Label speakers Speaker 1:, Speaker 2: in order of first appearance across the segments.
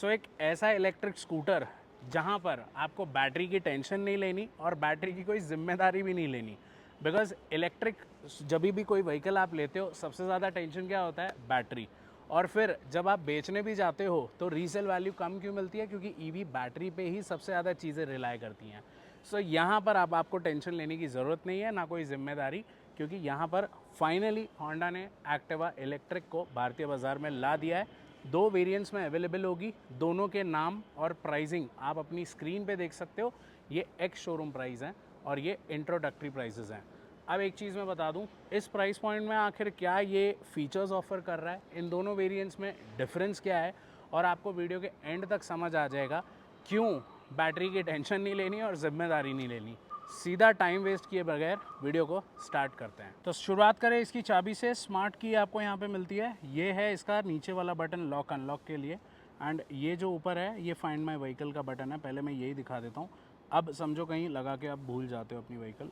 Speaker 1: सो एक ऐसा electric scooter जहाँ पर आपको बैटरी की टेंशन नहीं लेनी और बैटरी की कोई जिम्मेदारी भी नहीं लेनी। बिकॉज इलेक्ट्रिक जब भी कोई व्हीकल आप लेते हो सबसे ज़्यादा टेंशन क्या होता है, बैटरी। और फिर जब आप बेचने भी जाते हो तो रीसेल वैल्यू कम क्यों मिलती है, क्योंकि ईवी बैटरी पे ही सबसे ज़्यादा चीज़ें रिलाई करती हैं। सो यहाँ पर अब आपको टेंशन लेने की ज़रूरत नहीं है, ना कोई जिम्मेदारी, क्योंकि यहाँ पर फाइनली होंडा ने एक्टिवा इलेक्ट्रिक को भारतीय बाज़ार में ला दिया है। 2 वेरिएंट्स में अवेलेबल होगी। दोनों के नाम और प्राइसिंग आप अपनी स्क्रीन पे देख सकते हो। ये एक्स शोरूम प्राइस हैं और ये इंट्रोडक्टरी प्राइसेस हैं। अब एक चीज़ मैं बता दूं, इस प्राइस पॉइंट में आखिर क्या ये फीचर्स ऑफर कर रहा है, इन दोनों वेरिएंट्स में डिफरेंस क्या है, और आपको वीडियो के एंड तक समझ आ जाएगा क्यों बैटरी की टेंशन नहीं लेनी और जिम्मेदारी नहीं लेनी। सीधा टाइम वेस्ट किए बगैर वीडियो को स्टार्ट करते हैं। तो शुरुआत करें इसकी चाबी से। स्मार्ट की आपको यहाँ पे मिलती है। ये है इसका नीचे वाला बटन लॉक अनलॉक के लिए, एंड ये जो ऊपर है ये फाइंड माय व्हीकल का बटन है। पहले मैं यही दिखा देता हूँ। अब समझो कहीं लगा के आप भूल जाते हो अपनी व्हीकल,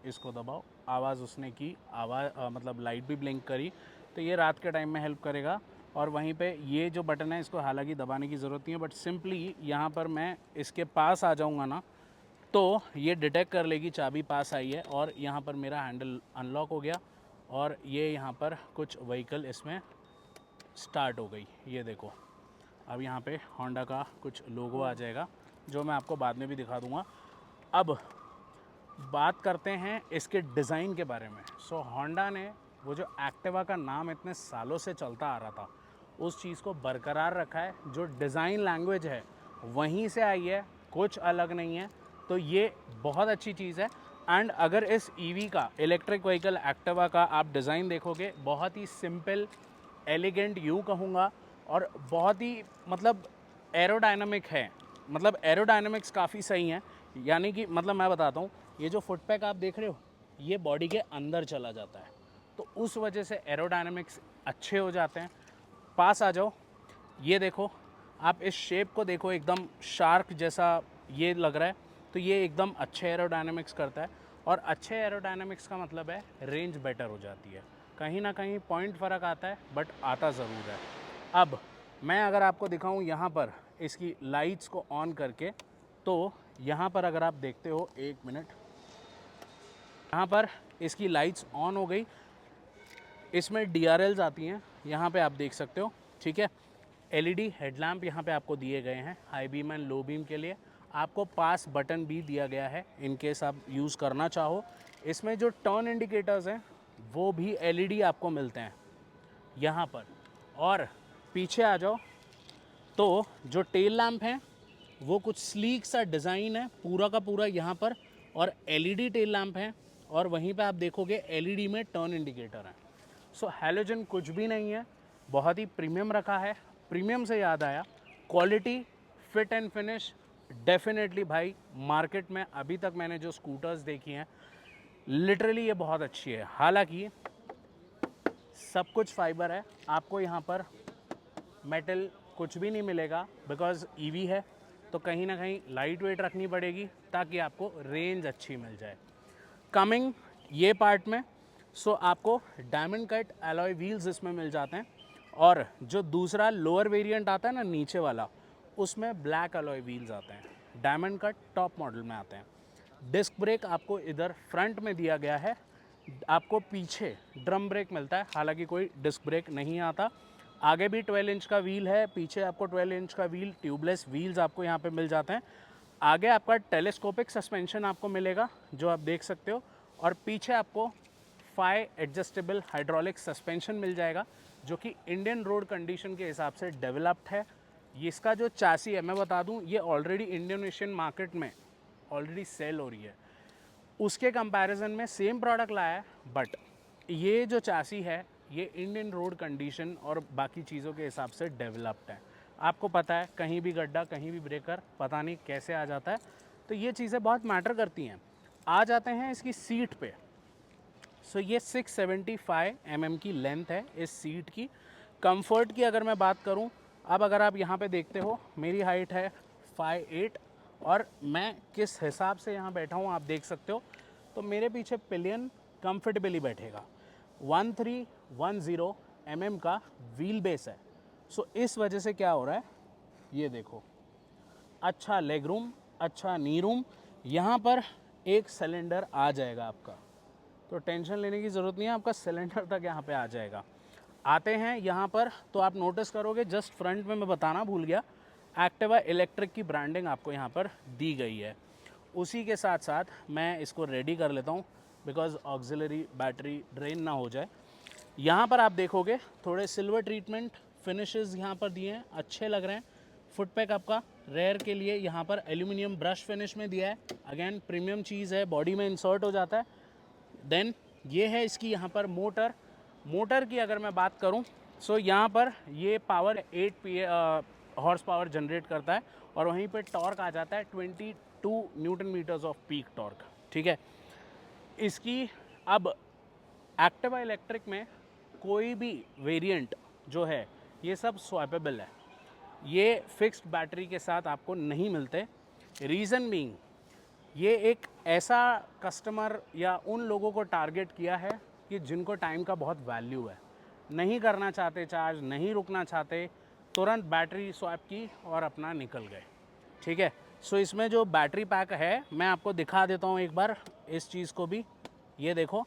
Speaker 1: इसको दबाओ, आवाज़ उसने की, मतलब लाइट भी ब्लिंक करी, तो ये रात के टाइम में हेल्प करेगा। और वहीं पे ये जो बटन है इसको हालांकि दबाने की ज़रूरत नहीं है, बट सिंपली यहाँ पर मैं इसके पास आ जाऊँगा ना तो ये डिटेक्ट कर लेगी चाबी पास आई है, और यहाँ पर मेरा हैंडल अनलॉक हो गया और ये यहाँ पर कुछ व्हीकल इसमें स्टार्ट हो गई। ये देखो, अब यहाँ पे होंडा का कुछ लोगो आ जाएगा जो मैं आपको बाद में भी दिखा दूँगा। अब बात करते हैं इसके डिज़ाइन के बारे में। सो होंडा ने वो जो एक्टिवा का नाम इतने सालों से चलता आ रहा था उस चीज़ को बरकरार रखा है। जो डिज़ाइन लैंग्वेज है वहीं से आई है, कुछ अलग नहीं है। तो ये बहुत अच्छी चीज़ है। एंड अगर इस ईवी का, इलेक्ट्रिक व्हीकल एक्टिवा का आप डिज़ाइन देखोगे, बहुत ही सिंपल, एलिगेंट यूँ कहूँगा, और बहुत ही मतलब एरोडायनामिक है। मतलब एरोडायनामिक्स काफ़ी सही हैं। यानी कि मतलब मैं बताता हूँ, ये जो फुट पैक आप देख रहे हो ये बॉडी के अंदर चला जाता है, तो उस वजह से एरोडायनामिक्स अच्छे हो जाते हैं। पास आ जाओ, ये देखो, आप इस शेप को देखो, एकदम शार्क जैसा ये लग रहा है, तो ये एकदम अच्छे एरोडायनामिक्स करता है। और अच्छे एरोडायनामिक्स का मतलब है रेंज बेटर हो जाती है। कहीं ना कहीं पॉइंट फ़र्क आता है, बट आता ज़रूर है। अब मैं अगर आपको दिखाऊं यहाँ पर इसकी लाइट्स को ऑन करके, तो यहाँ पर अगर आप देखते हो, एक मिनट, यहाँ पर इसकी लाइट्स ऑन हो गई। इसमें DRLs आती हैं, यहाँ पे आप देख सकते हो, ठीक है। LED हेडलैम्प यहाँ पे आपको दिए गए हैं high beam and low beam के लिए। आपको पास बटन भी दिया गया है इन केस आप यूज़ करना चाहो। इसमें जो टर्न इंडिकेटर्स हैं वो भी LED आपको मिलते हैं यहाँ पर। और पीछे आ जाओ तो जो टेल लैम्प हैं वो कुछ स्लीक सा डिज़ाइन है पूरा का पूरा यहाँ पर, और LED टेल लैम्प हैं। और वहीं पे आप देखोगे LED में टर्न इंडिकेटर है। सो हैलोजन कुछ भी नहीं है, बहुत ही प्रीमियम रखा है। प्रीमियम से याद आया, quality, fit and finish, definitely भाई मार्केट में अभी तक मैंने जो स्कूटर्स देखी हैं लिटरली ये बहुत अच्छी है। हालांकि सब कुछ फाइबर है, आपको यहाँ पर मेटल कुछ भी नहीं मिलेगा, बिकॉज ईवी है तो कहीं ना कहीं लाइट वेट रखनी पड़ेगी ताकि आपको रेंज अच्छी मिल जाए। कमिंग ये पार्ट में, सो आपको डायमंड कट एलॉय व्हील्स इसमें मिल जाते हैं। और जो दूसरा लोअर वेरिएंट आता है ना नीचे वाला, उसमें ब्लैक एलॉय व्हील्स आते हैं। डायमंड कट टॉप मॉडल में आते हैं। डिस्क ब्रेक आपको इधर फ्रंट में दिया गया है, आपको पीछे ड्रम ब्रेक मिलता है, हालांकि कोई डिस्क ब्रेक नहीं आता। आगे भी 12 इंच का व्हील है, पीछे आपको 12 इंच का व्हील, ट्यूबलेस व्हील्स आपको यहाँ पे मिल जाते हैं। आगे आपका टेलीस्कोपिक सस्पेंशन आपको मिलेगा जो आप देख सकते हो, और पीछे आपको 5 एडजस्टेबल हाइड्रोलिक सस्पेंशन मिल जाएगा जो कि इंडियन रोड कंडीशन के हिसाब से डेवलप्ड है। ये इसका जो चासी है, मैं बता दूं, ये ऑलरेडी इंडियन एशियन मार्केट में ऑलरेडी सेल हो रही है। उसके कंपैरिजन में सेम प्रोडक्ट लाया है, बट ये जो चासी है ये इंडियन रोड कंडीशन और बाकी चीज़ों के हिसाब से डेवलप्ड है। आपको पता है कहीं भी गड्ढा, कहीं भी ब्रेकर, पता नहीं कैसे आ जाता है, तो ये चीज़ें बहुत मैटर करती हैं। आ जाते हैं इसकी सीट पे। सो ये 675 mm की लेंथ है इस सीट की। कंफर्ट की अगर मैं बात करूं, अब अगर आप यहाँ पे देखते हो मेरी हाइट है 5'8", और मैं किस हिसाब से यहाँ बैठा हूँ आप देख सकते हो, तो मेरे पीछे पिलियन कंफर्टेबली बैठेगा। 1310 mm का व्हील बेस है। सो इस वजह से क्या हो रहा है, ये देखो, अच्छा लेग रूम, अच्छा नी रूम, यहाँ पर एक सिलेंडर आ जाएगा आपका, तो टेंशन लेने की ज़रूरत नहीं है, आपका सिलेंडर तक यहाँ पे आ जाएगा। आते हैं यहाँ पर तो आप नोटिस करोगे जस्ट फ्रंट में मैं बताना भूल गया, एक्टिवा इलेक्ट्रिक की ब्रांडिंग आपको यहाँ पर दी गई है। उसी के साथ साथ मैं इसको रेडी कर लेता हूँ बिकॉज ऑक्सिलरी बैटरी ड्रेन ना हो जाए। यहाँ पर आप देखोगे थोड़े सिल्वर ट्रीटमेंट फिनिशेस यहाँ पर दिए हैं, अच्छे लग रहे हैं। फुट पैक आपका रेयर के लिए यहाँ पर एल्यूमिनियम ब्रश फिनिश में दिया है, अगेन प्रीमियम चीज़ है, बॉडी में इंसर्ट हो जाता है। देन ये है इसकी यहाँ पर मोटर की अगर मैं बात करूँ सो यहाँ पर ये पावर 8 हॉर्स पावर जनरेट करता है और वहीं पे टॉर्क आ जाता है 22 newton metres of peak torque, ठीक है। इसकी अब एक्टिवा इलेक्ट्रिक में कोई भी वेरिएंट जो है ये सब स्वैपेबल है, ये फिक्स्ड बैटरी के साथ आपको नहीं मिलते। रीज़न बीइंग ये एक ऐसा कस्टमर या उन लोगों को टारगेट किया है कि जिनको टाइम का बहुत वैल्यू है, नहीं करना चाहते चार्ज, नहीं रुकना चाहते, तुरंत बैटरी स्वैप की और अपना निकल गए, ठीक है। सो इसमें जो बैटरी पैक है मैं आपको दिखा देता हूँ एक बार इस चीज़ को भी। ये देखो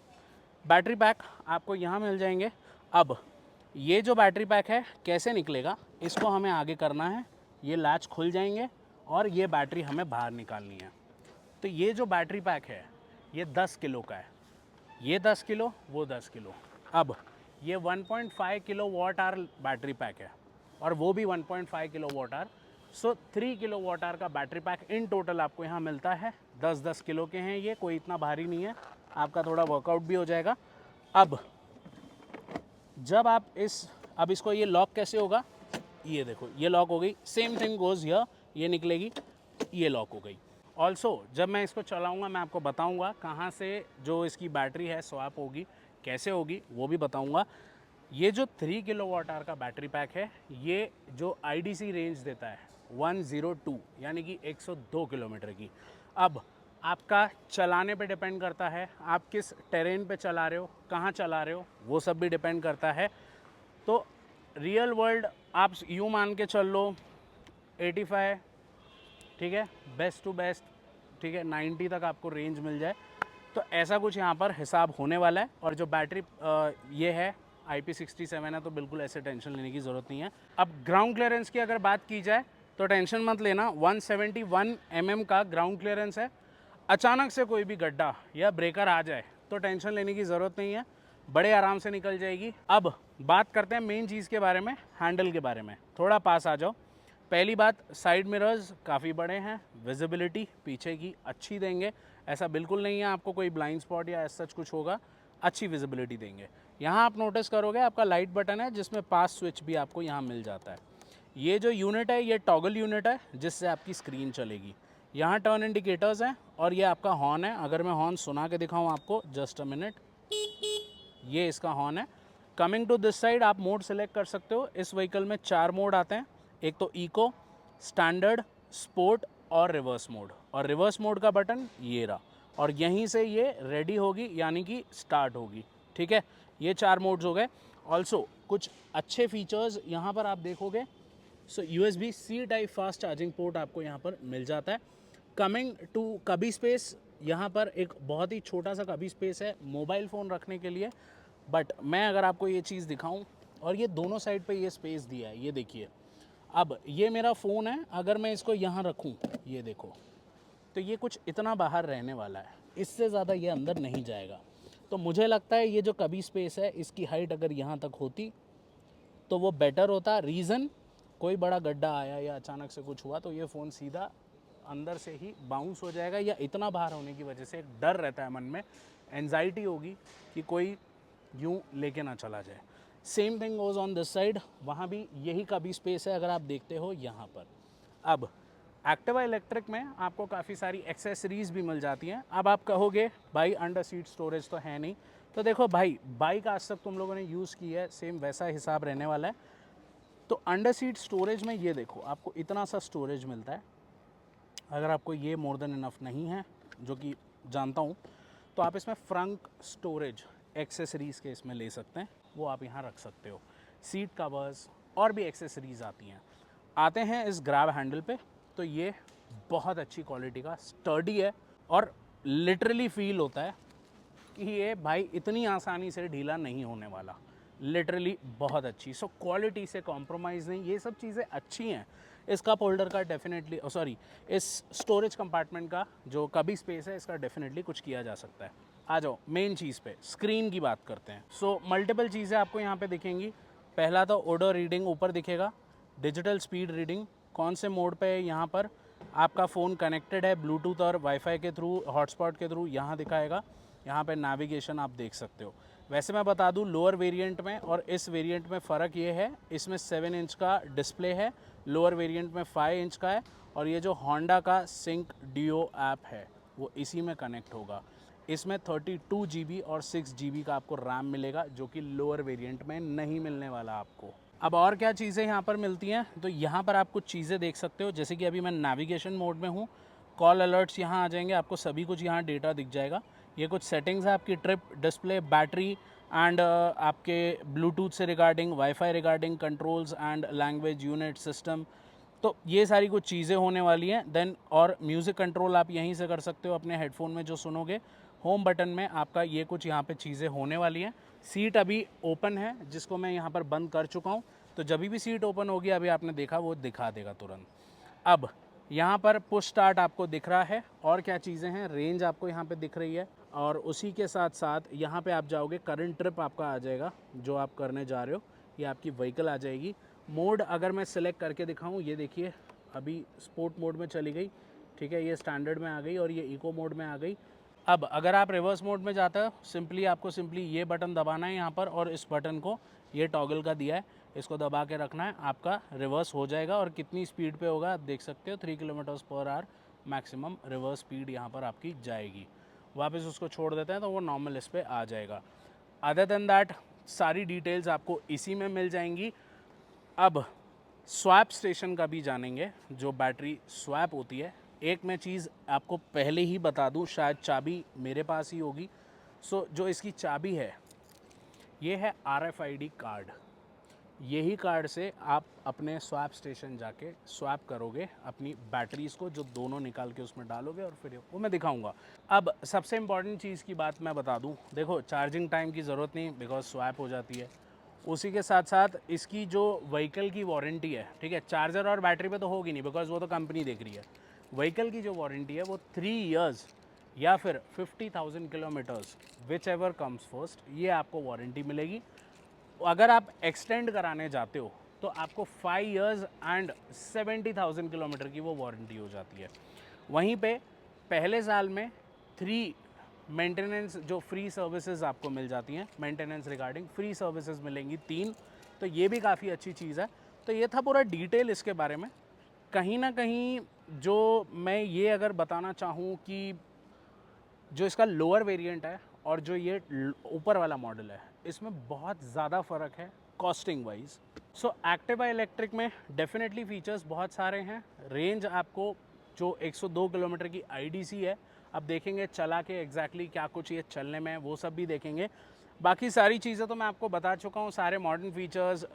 Speaker 1: बैटरी पैक आपको यहाँ मिल जाएंगे। अब ये जो बैटरी पैक है कैसे निकलेगा, इसको हमें आगे करना है, ये लैच खुल जाएंगे और ये बैटरी हमें बाहर निकालनी है। तो ये जो बैटरी पैक है ये 10 किलो का है, ये 10 किलो वो 10 किलो। अब ये 1.5 kilo watt hour battery pack है और वो भी 1.5 kilo watt hour, so 3 kilo watt hour का बैटरी पैक इन टोटल आपको यहाँ मिलता है। 10-10 किलो के हैं ये, कोई इतना भारी नहीं है, आपका थोड़ा वर्कआउट भी हो जाएगा। अब जब आप अब इसको ये लॉक कैसे होगा, ये देखो ये लॉक हो गई, सेम थिंग गोज़ हियर, ये निकलेगी, ये लॉक हो गई। ऑल्सो जब मैं इसको चलाऊंगा मैं आपको बताऊंगा कहाँ से जो इसकी बैटरी है स्वैप होगी, कैसे होगी वो भी बताऊंगा। ये जो 3 किलो वाट आवर का बैटरी पैक है ये जो IDC रेंज देता है 102 यानी कि 102 किलोमीटर की। अब आपका चलाने पे डिपेंड करता है, आप किस टेरेन पे चला रहे हो, कहाँ चला रहे हो, वो सब भी डिपेंड करता है। तो रियल वर्ल्ड आप यूँ मान के चल लो 85, ठीक है, बेस्ट टू बेस्ट, ठीक है, 90 तक आपको रेंज मिल जाए, तो ऐसा कुछ यहाँ पर हिसाब होने वाला है। और जो बैटरी ये है IP67 है, तो बिल्कुल ऐसे टेंशन लेने की ज़रूरत नहीं है। अब ग्राउंड क्लियरेंस की अगर बात की जाए तो टेंशन मत लेना, 171 mm का ग्राउंड क्लियरेंस है। अचानक से कोई भी गड्ढा या ब्रेकर आ जाए तो टेंशन लेने की ज़रूरत नहीं है, बड़े आराम से निकल जाएगी। अब बात करते हैं मेन चीज़ के बारे में, हैंडल के बारे में। थोड़ा पास आ जाओ। पहली बात, साइड मिरर्स काफ़ी बड़े हैं, विजिबिलिटी पीछे की अच्छी देंगे, ऐसा बिल्कुल नहीं है आपको कोई ब्लाइंड स्पॉट या ऐसा कुछ होगा, अच्छी विजिबिलिटी देंगे। यहाँ आप नोटिस करोगे आपका लाइट बटन है जिसमें पास स्विच भी आपको यहाँ मिल जाता है। ये जो यूनिट है ये टॉगल यूनिट है जिससे आपकी स्क्रीन चलेगी। यहाँ टर्न इंडिकेटर्स हैं और ये आपका हॉर्न है। अगर मैं हॉर्न सुना के दिखाऊँ आपको, जस्ट अ मिनट, ये इसका हॉर्न है। कमिंग टू दिस साइड आप मोड सेलेक्ट कर सकते हो। इस व्हीकल में 4 मोड आते हैं, एक तो इको, स्टैंडर्ड, स्पोर्ट और रिवर्स मोड। और रिवर्स मोड का बटन ये रहा और यहीं से ये रेडी होगी यानी कि स्टार्ट होगी, ठीक है। ये 4 मोड्स हो गए। ऑल्सो कुछ अच्छे फीचर्स यहाँ पर आप देखोगे, सो USB-C type fast charging port आपको यहाँ पर मिल जाता है। कमिंग टू कबी स्पेस, यहाँ पर एक बहुत ही छोटा सा कबी स्पेस है मोबाइल फ़ोन रखने के लिए। बट मैं अगर आपको ये चीज़ दिखाऊं, और ये दोनों साइड पे ये स्पेस दिया है, ये देखिए। अब ये मेरा फ़ोन है, अगर मैं इसको यहाँ रखूं, ये देखो, तो ये कुछ इतना बाहर रहने वाला है, इससे ज़्यादा ये अंदर नहीं जाएगा। तो मुझे लगता है ये जो कबी स्पेस है इसकी हाइट अगर यहाँ तक होती तो वो बेटर होता। रीज़न, कोई बड़ा गड्ढा आया या अचानक से कुछ हुआ तो ये फ़ोन सीधा अंदर से ही बाउंस हो जाएगा, या इतना बाहर होने की वजह से एक डर रहता है मन में, एंजाइटी होगी कि कोई यूं लेके ना चला जाए। Same thing goes on this side, वहाँ भी यही का भी स्पेस है अगर आप देखते हो यहाँ पर। अब एक्टिवा इलेक्ट्रिक में आपको काफ़ी सारी एक्सेसरीज़ भी मिल जाती हैं। अब आप कहोगे भाई अंडर सीट स्टोरेज तो है नहीं, तो देखो भाई, बाइक आज तक तुम लोगों ने यूज़ की है, सेम वैसा हिसाब रहने वाला है। तो अंडर सीट स्टोरेज में ये देखो आपको इतना सा स्टोरेज मिलता है। अगर आपको ये मोर देन इनफ नहीं है, जो कि जानता हूँ, तो आप इसमें फ्रंट स्टोरेज एक्सेसरीज़ के इसमें ले सकते हैं, वो आप यहाँ रख सकते हो। सीट कवर्स और भी एक्सेसरीज़ आती हैं। आते हैं इस ग्रैब हैंडल पे, तो ये बहुत अच्छी क्वालिटी का स्टर्डी है और लिटरली फील होता है कि ये भाई इतनी आसानी से ढीला नहीं होने वाला, लिटरली बहुत अच्छी। सो क्वालिटी से कॉम्प्रोमाइज़ नहीं, ये सब चीज़ें अच्छी हैं। इस कप होल्डर का डेफिनेटली सॉरी इस स्टोरेज कंपार्टमेंट का जो कभी स्पेस है इसका डेफिनेटली कुछ किया जा सकता है। आ जाओ मेन चीज़ पे, स्क्रीन की बात करते हैं। सो मल्टीपल चीज़ें आपको यहाँ पे दिखेंगी। पहला तो ऑडियो रीडिंग ऊपर दिखेगा, डिजिटल स्पीड रीडिंग, कौन से मोड पे है यहाँ पर आपका फ़ोन कनेक्टेड है ब्लूटूथ और वाईफाई के थ्रू, हॉटस्पॉट के थ्रू यहाँ दिखाएगा। यहाँ पे नेविगेशन आप देख सकते हो। वैसे मैं बता दूँ लोअर वेरिएंट में और इस वेरिएंट में फ़र्क ये है, इसमें 7 इंच का डिस्प्ले है, लोअर वेरिएंट में 5 इंच का है। और ये जो होंडा का सिंक डियो ऐप है वो इसी में कनेक्ट होगा। इसमें 32 GB और 6 GB का आपको रैम मिलेगा, जो कि लोअर वेरिएंट में नहीं मिलने वाला आपको। अब और क्या चीज़ें यहाँ पर मिलती हैं, तो यहाँ पर आप कुछ चीज़ें देख सकते हो, जैसे कि अभी मैं नेविगेशन मोड में हूँ, कॉल अलर्ट्स यहाँ आ जाएंगे, आपको सभी कुछ यहाँ डेटा दिख जाएगा। ये कुछ सेटिंग्स है आपकी ट्रिप, डिस्प्ले, बैटरी एंड आपके ब्लूटूथ से regarding, wifi regarding, controls and language unit system, तो ये सारी कुछ चीज़ें होने वाली हैं। देन और म्यूज़िक कंट्रोल आप यहीं से कर सकते हो अपने हेडफोन में जो सुनोगे। होम बटन में आपका ये कुछ यहाँ पे चीज़ें होने वाली हैं। सीट अभी ओपन है जिसको मैं यहाँ पर बंद कर चुका हूँ, तो जब भी सीट ओपन होगी अभी आपने देखा वो दिखा देगा तुरंत। अब यहाँ पर पुश स्टार्ट आपको दिख रहा है। और क्या चीज़ें हैं, रेंज आपको यहाँ पे दिख रही है, और उसी के साथ साथ यहाँ पे आप जाओगे करंट ट्रिप आपका आ जाएगा जो आप करने जा रहे हो, ये आपकी व्हीकल आ जाएगी। मोड अगर मैं सिलेक्ट करके दिखाऊँ, ये देखिए अभी स्पोर्ट मोड में चली गई, ठीक है, ये स्टैंडर्ड में आ गई और ये इको मोड में आ गई। अब अगर आप रिवर्स मोड में जाते हो, आपको सिंपली ये बटन दबाना है यहाँ पर, और इस बटन को ये टॉगल का दिया है, इसको दबा के रखना है, आपका रिवर्स हो जाएगा। और कितनी स्पीड पे होगा आप देख सकते हो, 3 km/h मैक्सिमम रिवर्स स्पीड यहाँ पर आपकी जाएगी। वापस उसको छोड़ देते हैं तो वो नॉर्मल इस पर आ जाएगा। अदर देन दैट सारी डिटेल्स आपको इसी में मिल जाएंगी। अब स्वैप स्टेशन का भी जानेंगे, जो बैटरी स्वैप होती है। एक मैं चीज़ आपको पहले ही बता दूं, शायद चाबी मेरे पास ही होगी। सो जो इसकी चाबी है ये है RFID कार्ड। यही कार्ड से आप अपने स्वैप स्टेशन जाके स्वैप करोगे अपनी बैटरीज़ को, जो दोनों निकाल के उसमें डालोगे और फिर वो मैं दिखाऊंगा। अब सबसे इम्पॉर्टेंट चीज़ की बात मैं बता दूं, देखो चार्जिंग टाइम की ज़रूरत नहीं, बिकॉज स्वैप हो जाती है। उसी के साथ साथ इसकी जो व्हीकल की वारंटी है, ठीक है, चार्जर और बैटरी पे तो होगी नहीं बिकॉज वो तो कंपनी देख रही है। व्हीकल की जो वारंटी है वो 3 इयर्स या फिर 50,000 kilometres, which ever comes first, ये आपको वारंटी मिलेगी। अगर आप एक्सटेंड कराने जाते हो तो आपको 5 इयर्स एंड 70,000 किलोमीटर की वो वारंटी हो जाती है। वहीं पे पहले साल में 3 मेंटेनेंस जो फ्री सर्विसेज आपको मिल जाती हैं, मेंटेनेंस रिगार्डिंग फ्री सर्विसेज मिलेंगी 3, तो ये भी काफ़ी अच्छी चीज़ है। तो ये था पूरा डिटेल इसके बारे में। कहीं ना कहीं जो मैं ये अगर बताना चाहूँ कि जो इसका लोअर वेरिएंट है और जो ये ऊपर वाला मॉडल है, इसमें बहुत ज़्यादा फ़र्क है कॉस्टिंग वाइज। सो एक्टिवा इलेक्ट्रिक में डेफिनेटली फीचर्स बहुत सारे हैं। रेंज आपको जो 102 किलोमीटर की IDC है, अब देखेंगे चला के एग्जैक्टली क्या कुछ ये चलने में, वो सब भी देखेंगे। बाकी सारी चीज़ें तो मैं आपको बता चुका हूँ, सारे modern features,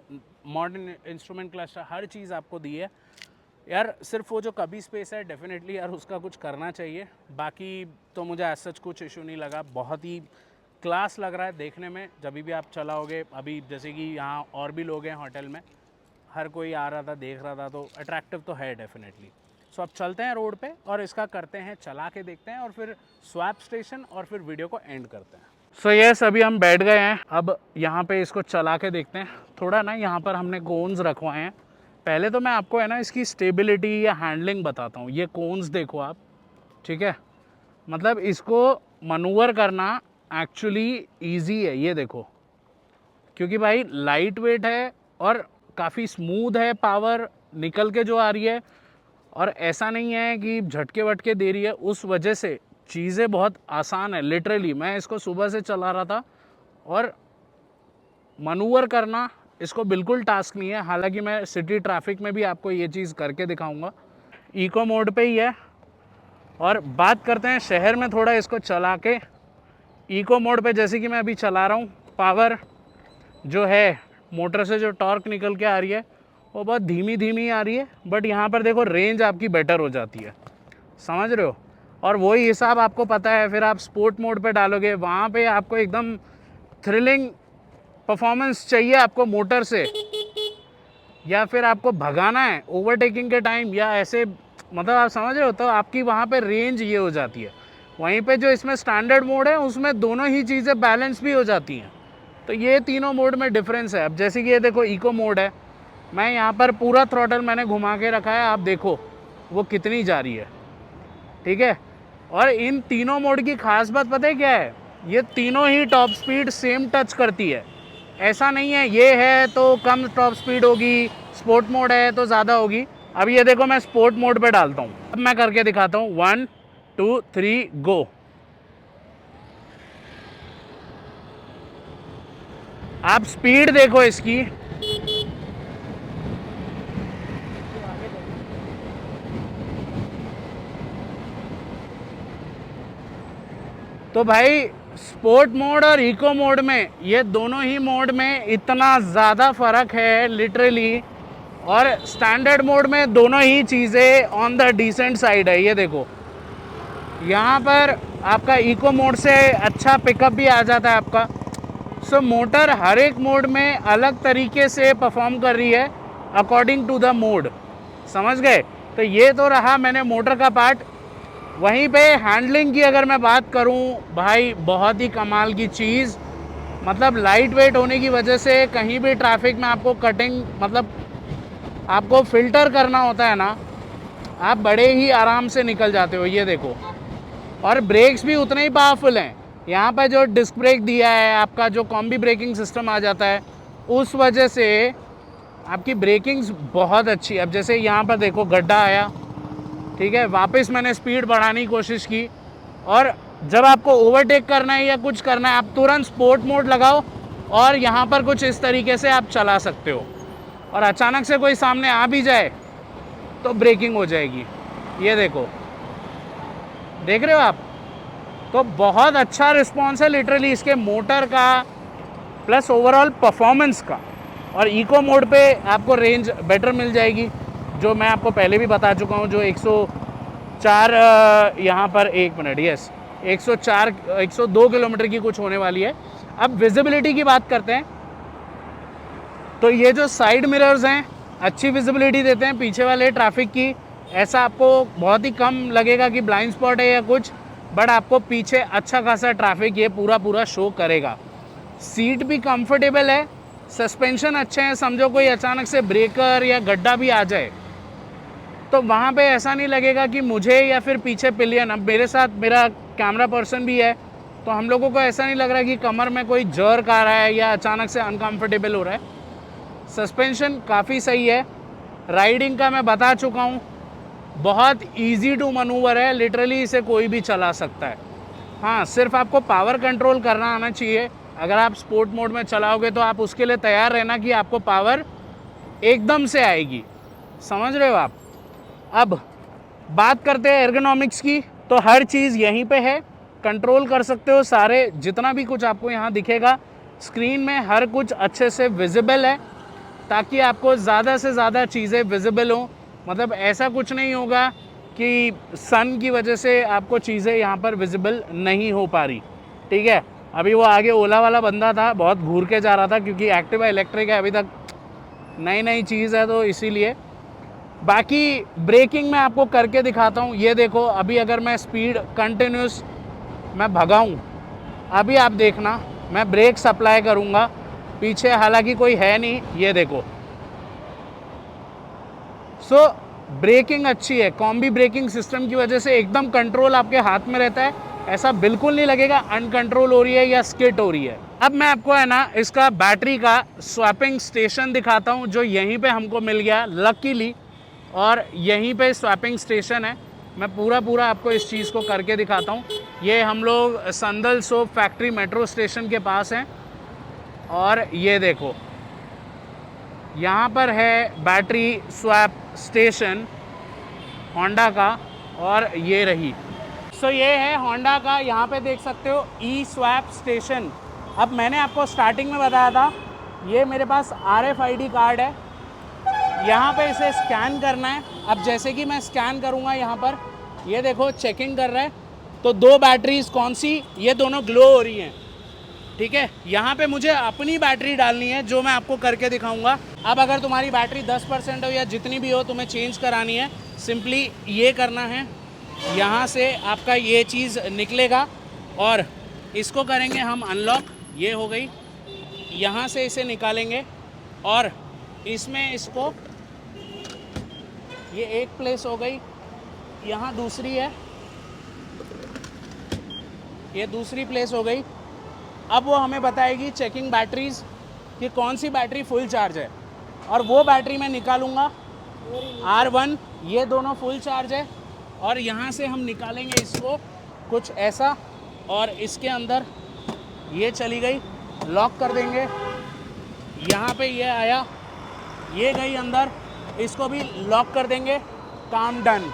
Speaker 1: modern instrument cluster, हर चीज़ आपको दी है यार। सिर्फ वो जो कभी स्पेस है डेफिनेटली यार उसका कुछ करना चाहिए, बाकी तो मुझे ऐसा सच कुछ इशू नहीं लगा। बहुत ही क्लास लग रहा है देखने में जब भी आप चलाओगे। अभी जैसे कि यहाँ और भी लोग हैं होटल में, हर कोई आ रहा था देख रहा था, तो अट्रैक्टिव तो है डेफिनेटली। सो अब चलते हैं रोड पे और इसका करते हैं, चला के देखते हैं और फिर स्वैप स्टेशन और फिर वीडियो को एंड करते हैं। सो यस, अभी हम बैठ गए हैं, अब यहाँ पे इसको चला के देखते हैं। थोड़ा ना यहाँ पर हमने कोन्स रखवाए हैं। पहले तो मैं आपको है ना इसकी स्टेबिलिटी या हैंडलिंग बताता हूँ। ये कोन्स देखो आप, ठीक है, मतलब इसको मनूवर करना एक्चुअली ईजी है, ये देखो, क्योंकि भाई लाइट वेट है और काफ़ी स्मूथ है, पावर निकल के जो आ रही है, और ऐसा नहीं है कि झटके वटके दे रही है, उस वजह से चीज़ें बहुत आसान है। लिटरली मैं इसको सुबह से चला रहा था और मनूवर करना इसको बिल्कुल टास्क नहीं है। हालांकि मैं सिटी ट्रैफिक में भी आपको ये चीज़ करके दिखाऊंगा। इको मोड पे ही है। और बात करते हैं शहर में थोड़ा इसको चला के। इको मोड पे जैसे कि मैं अभी चला रहा हूँ, पावर जो है मोटर से जो टॉर्क निकल के आ रही है वो बहुत धीमी धीमी आ रही है, बट यहाँ पर देखो रेंज आपकी बेटर हो जाती है, समझ रहे हो। और वही हिसाब आपको पता है, फिर आप स्पोर्ट मोड पे डालोगे, वहाँ पे आपको एकदम थ्रिलिंग परफॉर्मेंस चाहिए आपको मोटर से, या फिर आपको भगाना है ओवरटेकिंग के टाइम या ऐसे, मतलब आप समझ रहे हो, तो आपकी वहाँ पे रेंज ये हो जाती है। वहीं पे जो इसमें स्टैंडर्ड मोड है उसमें दोनों ही चीज़ें बैलेंस भी हो जाती हैं। तो ये तीनों मोड में डिफरेंस है। अब जैसे कि ये देखो इको मोड है, मैं यहाँ पर पूरा थ्रॉटल मैंने घुमा के रखा है, आप देखो वो कितनी जा रही है, ठीक है। और इन तीनों मोड की खास बात पता है क्या है, ये तीनों ही टॉप स्पीड सेम टच करती है। ऐसा नहीं है ये है तो कम टॉप स्पीड होगी, स्पोर्ट मोड है तो ज़्यादा होगी। अब ये देखो मैं स्पोर्ट मोड पे डालता हूँ, अब मैं करके दिखाता हूँ, 1 2 3 गो। आप स्पीड देखो इसकी, तो भाई स्पोर्ट मोड और इको मोड में, ये दोनों ही मोड में इतना ज़्यादा फ़र्क है लिटरली। और स्टैंडर्ड मोड में दोनों ही चीज़ें ऑन द डिसेंट साइड है। ये देखो यहाँ पर आपका इको मोड से अच्छा पिकअप भी आ जाता है आपका। सो मोटर हर एक मोड में अलग तरीके से परफॉर्म कर रही है अकॉर्डिंग टू द मोड, समझ गए। तो ये तो रहा मैंने मोटर का पार्ट। वहीं पे हैंडलिंग की अगर मैं बात करूं, भाई बहुत ही कमाल की चीज़, मतलब लाइट वेट होने की वजह से कहीं भी ट्रैफिक में आपको कटिंग, मतलब आपको फ़िल्टर करना होता है ना, आप बड़े ही आराम से निकल जाते हो। ये देखो, और ब्रेक्स भी उतने ही पावरफुल हैं। यहाँ पर जो डिस्क ब्रेक दिया है, आपका जो कॉम्बी ब्रेकिंग सिस्टम आ जाता है, उस वजह से आपकी ब्रेकिंग्स बहुत अच्छी। अब जैसे यहाँ पर देखो गड्ढा आया, ठीक है, वापस मैंने स्पीड बढ़ाने की कोशिश की, और जब आपको ओवरटेक करना है या कुछ करना है, आप तुरंत स्पोर्ट मोड लगाओ और यहाँ पर कुछ इस तरीके से आप चला सकते हो। और अचानक से कोई सामने आ भी जाए तो ब्रेकिंग हो जाएगी। ये देखो, देख रहे हो आप, तो बहुत अच्छा रिस्पॉन्स है लिटरली इसके मोटर का प्लस ओवरऑल परफॉर्मेंस का। और इको मोड पे आपको रेंज बेटर मिल जाएगी, जो मैं आपको पहले भी बता चुका हूँ, जो 104 यहाँ पर 1 मिनट, यस 102 किलोमीटर की कुछ होने वाली है। अब विजिबिलिटी की बात करते हैं, तो ये जो साइड मिरर्स हैं अच्छी विजिबिलिटी देते हैं पीछे वाले ट्रैफिक की। ऐसा आपको बहुत ही कम लगेगा कि ब्लाइंड स्पॉट है या कुछ, बट आपको पीछे अच्छा खासा ट्रैफिक ये पूरा शो करेगा। सीट भी कंफर्टेबल है, सस्पेंशन अच्छे हैं, समझो कोई अचानक से ब्रेकर या गड्ढा भी आ जाए तो वहाँ पे ऐसा नहीं लगेगा कि मुझे या फिर पीछे पिलियन, अब मेरे साथ मेरा कैमरा पर्सन भी है तो हम लोगों को ऐसा नहीं लग रहा कि कमर में कोई जर्क आ रहा है या अचानक से अनकंफर्टेबल हो रहा है। सस्पेंशन काफ़ी सही है। राइडिंग का मैं बता चुका हूँ, बहुत इजी टू मनूवर है, लिटरली इसे कोई भी चला सकता है। हाँ, सिर्फ आपको पावर कंट्रोल करना आना चाहिए। अगर आप स्पोर्ट मोड में चलाओगे तो आप उसके लिए तैयार रहना कि आपको पावर एकदम से आएगी, समझ रहे हो आप। अब बात करते हैं एर्गोनॉमिक्स की, तो हर चीज़ यहीं पे है, कंट्रोल कर सकते हो सारे, जितना भी कुछ आपको यहाँ दिखेगा स्क्रीन में हर कुछ अच्छे से विजिबल है, ताकि आपको ज़्यादा से ज़्यादा चीज़ें विजिबल हों। मतलब ऐसा कुछ नहीं होगा कि सन की वजह से आपको चीज़ें यहाँ पर विजिबल नहीं हो पा रही, ठीक है। अभी वो आगे ओला वाला बंदा था, बहुत घूर के जा रहा था, क्योंकि एक्टिवा इलेक्ट्रिक है, अभी तक नई चीज़ है तो इसीलिए। बाकी ब्रेकिंग मैं आपको करके दिखाता हूँ। ये देखो, अभी अगर मैं स्पीड कंटिन्यूस मैं भगाऊँ, अभी आप देखना मैं ब्रेक सप्लाई करूँगा, पीछे हालांकि कोई है नहीं, ये देखो। सो ब्रेकिंग अच्छी है, कॉम्बी ब्रेकिंग सिस्टम की वजह से एकदम कंट्रोल आपके हाथ में रहता है, ऐसा बिल्कुल नहीं लगेगा अनकंट्रोल हो रही है या स्किट हो रही है। अब मैं आपको है ना इसका बैटरी का स्वैपिंग स्टेशन दिखाता हूँ, जो यहीं पे हमको मिल गया लकीली, और यहीं पे स्वैपिंग स्टेशन है। मैं पूरा आपको इस चीज़ को करके दिखाता हूँ। ये हम लोग संदल सोप फैक्ट्री मेट्रो स्टेशन के पास हैं, और ये देखो यहाँ पर है बैटरी स्वैप स्टेशन होंडा का, और ये रही। सो ये है होंडा का, यहाँ पे देख सकते हो ई स्वैप स्टेशन। अब मैंने आपको स्टार्टिंग में बताया था, ये मेरे पास RFID कार्ड है, यहाँ पे इसे स्कैन करना है। अब जैसे कि मैं स्कैन करूँगा यहाँ पर, ये देखो चेकिंग कर रहा है, तो 2 बैटरीज कौन सी, ये दोनों ग्लो हो रही हैं, ठीक है। यहाँ पे मुझे अपनी बैटरी डालनी है जो मैं आपको करके दिखाऊंगा। अब अगर तुम्हारी बैटरी 10% हो या जितनी भी हो, तुम्हें चेंज करानी है, सिंपली ये करना है, यहाँ से आपका ये चीज़ निकलेगा और इसको करेंगे हम अनलॉक, ये हो गई। यहाँ से इसे निकालेंगे और इसमें इसको, ये एक प्लेस हो गई, यहाँ दूसरी है, ये दूसरी प्लेस हो गई। अब वो हमें बताएगी चेकिंग बैटरीज कि कौन सी बैटरी फुल चार्ज है, और वो बैटरी मैं निकालूंगा R1, ये दोनों फुल चार्ज है। और यहाँ से हम निकालेंगे इसको कुछ ऐसा, और इसके अंदर ये चली गई, लॉक कर देंगे। यहाँ पे ये आया, ये गई अंदर, इसको भी लॉक कर देंगे। काम डन,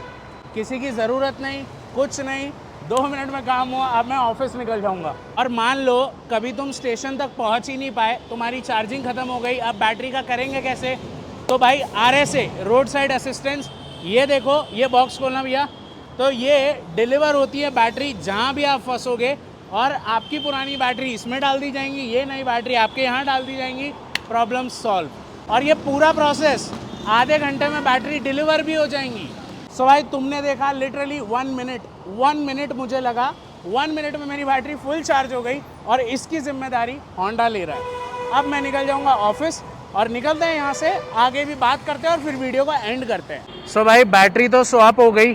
Speaker 1: किसी की ज़रूरत नहीं, कुछ नहीं, 2 मिनट में काम हुआ। अब मैं ऑफिस निकल जाऊंगा। और मान लो कभी तुम स्टेशन तक पहुंच ही नहीं पाए, तुम्हारी चार्जिंग ख़त्म हो गई, अब बैटरी का करेंगे कैसे? तो भाई RSA, रोड साइड असिस्टेंस, ये देखो, ये बॉक्स खोलना भैया, तो ये डिलीवर होती है बैटरी जहाँ भी आप फंसोगे, और आपकी पुरानी बैटरी इसमें डाल दी जाएंगी, ये नई बैटरी आपके यहाँ डाल दी जाएंगी, प्रॉब्लम सॉल्व। और ये पूरा प्रोसेस आधे घंटे में बैटरी डिलीवर भी हो जाएंगी। सो भाई तुमने देखा, लिटरली 1 मिनट मुझे लगा, 1 मिनट में मेरी बैटरी फुल चार्ज हो गई, और इसकी जिम्मेदारी होंडा ले रहा है। अब मैं निकल जाऊंगा ऑफिस, और निकलते हैं यहाँ से, आगे भी बात करते हैं और फिर वीडियो को एंड करते हैं। सो भाई बैटरी तो स्वैप हो गई।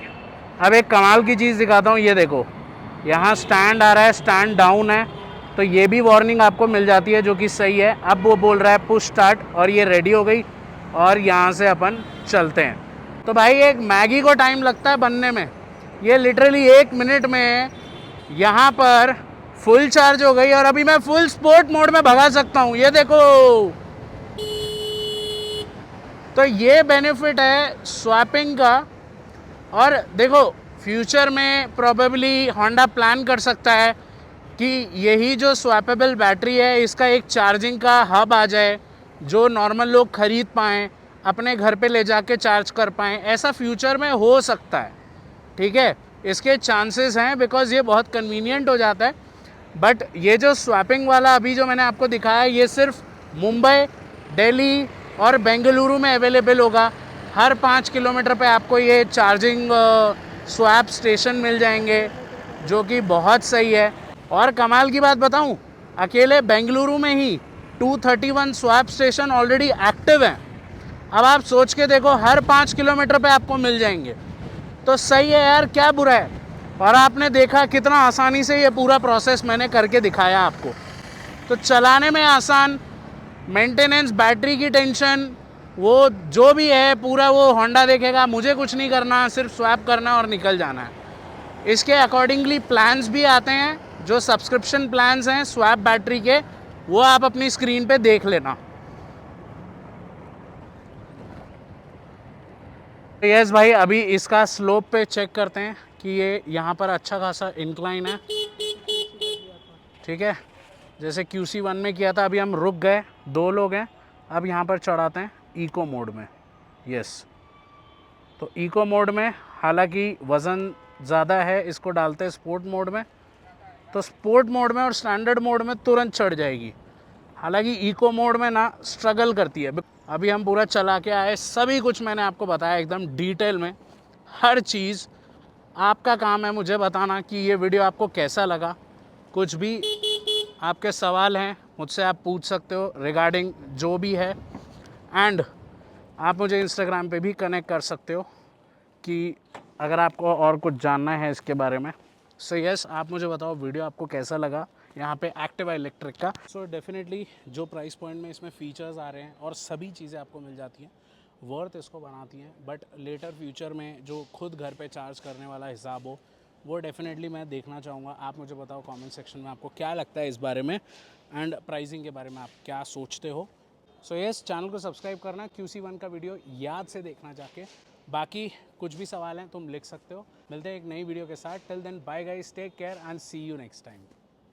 Speaker 1: अब एक कमाल की चीज़ दिखाता हूँ, ये देखो, यहाँ स्टैंड आ रहा है, स्टैंड डाउन है, तो ये भी वार्निंग आपको मिल जाती है, जो कि सही है। अब वो बोल रहा है पुश स्टार्ट, और ये रेडी हो गई, और यहाँ से अपन चलते हैं। तो भाई एक मैगी को टाइम लगता है बनने में, ये लिटरली 1 मिनट में यहाँ पर फुल चार्ज हो गई, और अभी मैं फुल स्पोर्ट मोड में भगा सकता हूँ, ये देखो। तो ये बेनिफिट है स्वैपिंग का। और देखो फ्यूचर में प्रोबेबली होंडा प्लान कर सकता है कि यही जो स्वैपेबल बैटरी है, इसका एक चार्जिंग का हब आ जाए, जो नॉर्मल लोग ख़रीद पाएँ, अपने घर पे ले जाके चार्ज कर पाएँ, ऐसा फ्यूचर में हो सकता है, ठीक है। इसके चांसेस हैं, बिकॉज़ ये बहुत कन्वीनियंट हो जाता है। बट ये जो स्वैपिंग वाला अभी जो मैंने आपको दिखाया, ये सिर्फ मुंबई, दिल्ली और बेंगलुरु में अवेलेबल होगा। हर 5 किलोमीटर पे आपको ये चार्जिंग स्वैप स्टेशन मिल जाएंगे, जो कि बहुत सही है। और कमाल की बात बताऊं, अकेले बेंगलुरु में ही 231 स्वैप स्टेशन ऑलरेडी एक्टिव हैं। अब आप सोच के देखो, हर 5 किलोमीटर पे आपको मिल जाएंगे, तो सही है यार, क्या बुरा है। और आपने देखा कितना आसानी से ये पूरा प्रोसेस मैंने करके दिखाया आपको। तो चलाने में आसान, मेंटेनेंस, बैटरी की टेंशन, वो जो भी है पूरा वो होंडा देखेगा, मुझे कुछ नहीं करना, सिर्फ स्वैप करना और निकल जाना है। इसके अकॉर्डिंगली प्लान्स भी आते हैं, जो सब्सक्रिप्शन प्लान्स हैं स्वैप बैटरी के, वो आप अपनी स्क्रीन पे देख लेना। यस भाई, अभी इसका स्लोप पे चेक करते हैं कि ये यहाँ पर अच्छा खासा इंक्लाइन है, ठीक है। जैसे QC1 में किया था, अभी हम रुक गए, 2 लोग हैं। अब यहाँ पर चढ़ाते हैं इको मोड में। यस, तो इको मोड में, हालांकि वज़न ज़्यादा है, इसको डालते हैं स्पोर्ट मोड में। तो स्पोर्ट मोड में और स्टैंडर्ड मोड में तुरंत चढ़ जाएगी, हालांकि इको मोड में ना स्ट्रगल करती है। अभी हम पूरा चला के आए, सभी कुछ मैंने आपको बताया एकदम डिटेल में, हर चीज़। आपका काम है मुझे बताना कि ये वीडियो आपको कैसा लगा। कुछ भी आपके सवाल हैं मुझसे आप पूछ सकते हो रिगार्डिंग जो भी है। एंड आप मुझे इंस्टाग्राम पे भी कनेक्ट कर सकते हो कि अगर आपको और कुछ जानना है इसके बारे में। सो यस, आप मुझे बताओ वीडियो आपको कैसा लगा यहाँ पे एक्टिवा इलेक्ट्रिक का। सो डेफिनेटली जो प्राइस पॉइंट में इसमें फ़ीचर्स आ रहे हैं और सभी चीज़ें आपको मिल जाती हैं, वर्थ इसको बनाती हैं। बट लेटर फ्यूचर में जो खुद घर पे चार्ज करने वाला हिसाब हो, वो डेफिनेटली मैं देखना चाहूँगा। आप मुझे बताओ कमेंट सेक्शन में आपको क्या लगता है इस बारे में, एंड प्राइसिंग के बारे में आप क्या सोचते हो। सो यस, चैनल को सब्सक्राइब करना, QC1 का वीडियो याद से देखना जाके। बाकी कुछ भी सवाल हैं तुम लिख सकते हो। मिलते हैं एक नई वीडियो के साथ। Till then bye guys, take care and see you next time.